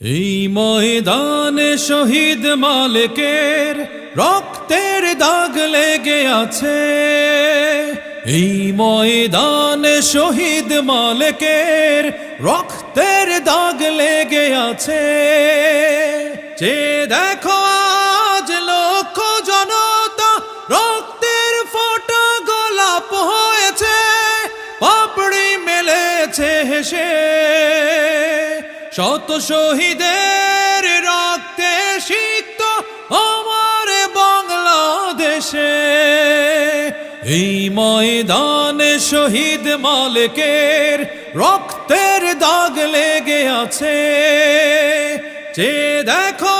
এই ময়দানে শহীদ মালিকের রক্তের দাগ লেগে আছে। এই ময়দানে শহীদ মালিকের রক্তের দাগ লেগে আছে। যে দেখো আজ লক্ষ জনতা রক্তের ফোঁটা গোলাপ হয়েছে, পাপড়ি মেলেছে হেসে। শত শহীদের রক্তে সিক্ত আমার বাংলাদেশে। এই ময়দানে শহীদ মালিকের রক্তের দাগ লেগে আছে। যে দেখো